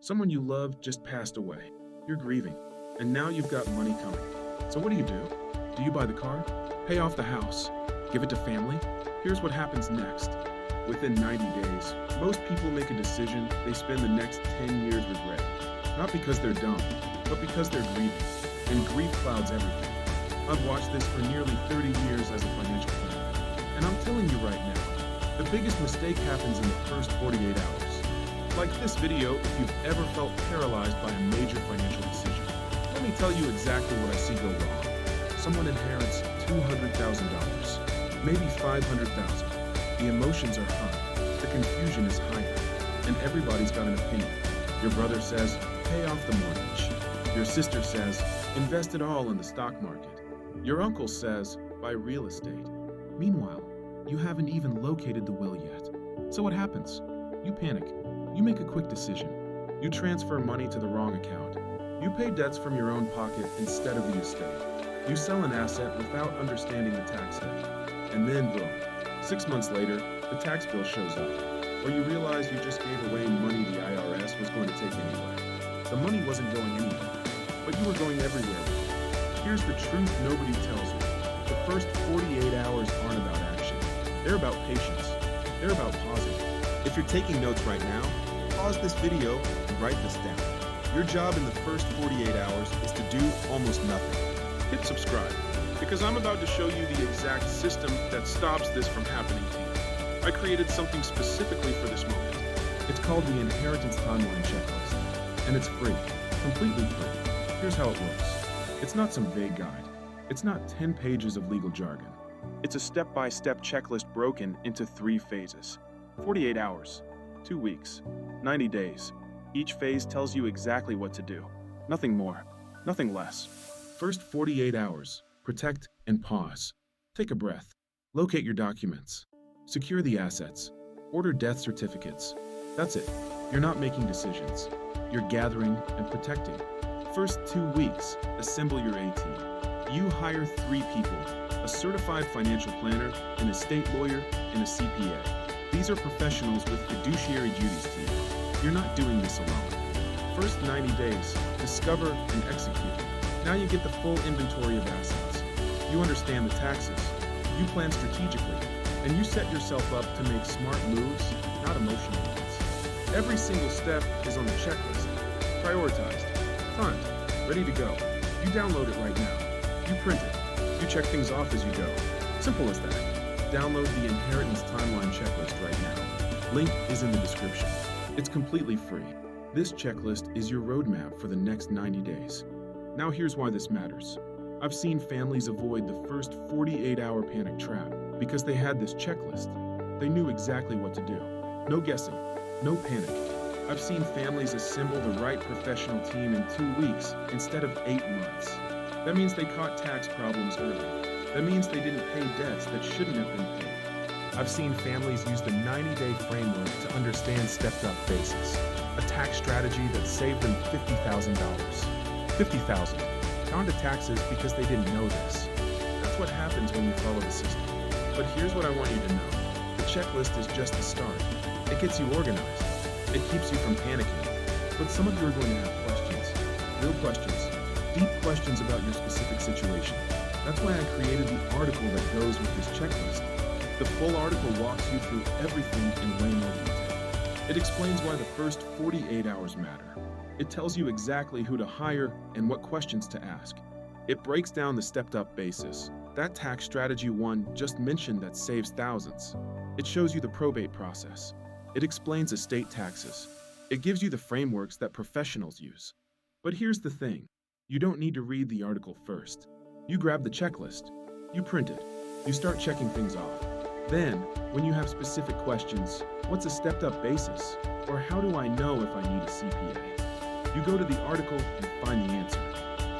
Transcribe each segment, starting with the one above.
Someone you love just passed away. You're grieving, and now you've got money coming. So what do? Do you buy the car? Pay off the house? Give it to family? Here's what happens next. Within 90 days, most people make a decision they spend the next 10 years regretting. Not because they're dumb, but because they're grieving. And grief clouds everything. I've watched this for nearly 30 years as a financial planner. And I'm telling you right now, the biggest mistake happens in the first 48 hours. Like this video if you've ever felt paralyzed by a major financial decision. Let me tell you exactly what I see go wrong. Someone inherits $200,000, maybe $500,000. The emotions are high, the confusion is higher, and everybody's got an opinion. Your brother says, pay off the mortgage. Your sister says, invest it all in the stock market. Your uncle says, buy real estate. Meanwhile, you haven't even located the will yet. So what happens? You panic. You make a quick decision. You transfer money to the wrong account. You pay debts from your own pocket instead of the estate. You sell an asset without understanding the tax hit. And then boom, 6 months later, the tax bill shows up. Or you realize you just gave away money the IRS was going to take anyway. The money wasn't going anywhere, but you were going everywhere with it. Here's the truth nobody tells you. The first 48 hours aren't about action. They're about patience. They're about pausing. If you're taking notes right now, pause this video and write this down. Your job in the first 48 hours is to do almost nothing. Hit subscribe, because I'm about to show you the exact system that stops this from happening to you. I created something specifically for this moment. It's called the Inheritance Timeline Checklist, and it's free, completely free. Here's how it works. It's not some vague guide. It's not 10 pages of legal jargon. It's a step-by-step checklist broken into 3 phases. 48 hours, 2 weeks, 90 days. Each phase tells you exactly what to do. Nothing more, nothing less. First 48 hours, protect and pause. Take a breath. Locate your documents. Secure the assets. Order death certificates. That's it. You're not making decisions. You're gathering and protecting. First 2 weeks, assemble your A team. You hire 3 people, a certified financial planner, an estate lawyer, and a CPA. These are professionals with fiduciary duties to you. You're not doing this alone. First 90 days, discover and execute. Now you get the full inventory of assets. You understand the taxes. You plan strategically. And you set yourself up to make smart moves, not emotional ones. Every single step is on the checklist. Prioritized. Timed. Ready to go. You download it right now. You print it. You check things off as you go. Simple as that. Download the Inheritance Timeline Checklist right now. Link is in the description. It's completely free. This checklist is your roadmap for the next 90 days. Now here's why this matters. I've seen families avoid the first 48-hour panic trap because they had this checklist. They knew exactly what to do. No guessing, no panic. I've seen families assemble the right professional team in 2 weeks instead of 8 months. That means they caught tax problems early. That means they didn't pay debts that shouldn't have been paid. I've seen families use the 90-day framework to understand stepped-up basis, a tax strategy that saved them $50,000. $50,000. Gone to taxes because they didn't know this. That's what happens when you follow the system. But here's what I want you to know. The checklist is just the start. It gets you organized. It keeps you from panicking. But some of you are going to have questions. Real questions. Deep questions about your specific situation. That's why I created the article that goes with this checklist. The full article walks you through everything in way more detail. It explains why the first 48 hours matter. It tells you exactly who to hire and what questions to ask. It breaks down the stepped-up basis. That tax strategy one just mentioned that saves thousands. It shows you the probate process. It explains estate taxes. It gives you the frameworks that professionals use. But here's the thing. You don't need to read the article first. You grab the checklist. You print it. You start checking things off. Then, when you have specific questions, what's a stepped-up basis? Or how do I know if I need a CPA? You go to the article and find the answer.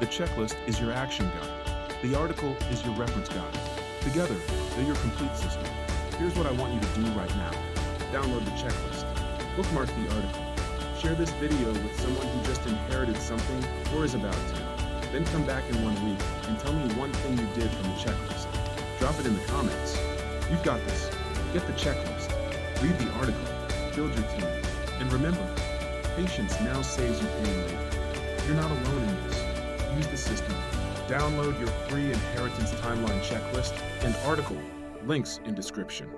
The checklist is your action guide. The article is your reference guide. Together, they're your complete system. Here's what I want you to do right now. Download the checklist. Bookmark the article. Share this video with someone who just inherited something or is about to. Then come back in 1 week and tell me one thing you did from the checklist. Drop it in the comments. You've got this. Get the checklist. Read the article. Build your team. And remember, Patience now saves you pain later. You're not alone in this. Use the system. Download your free inheritance timeline checklist and article. Links in description.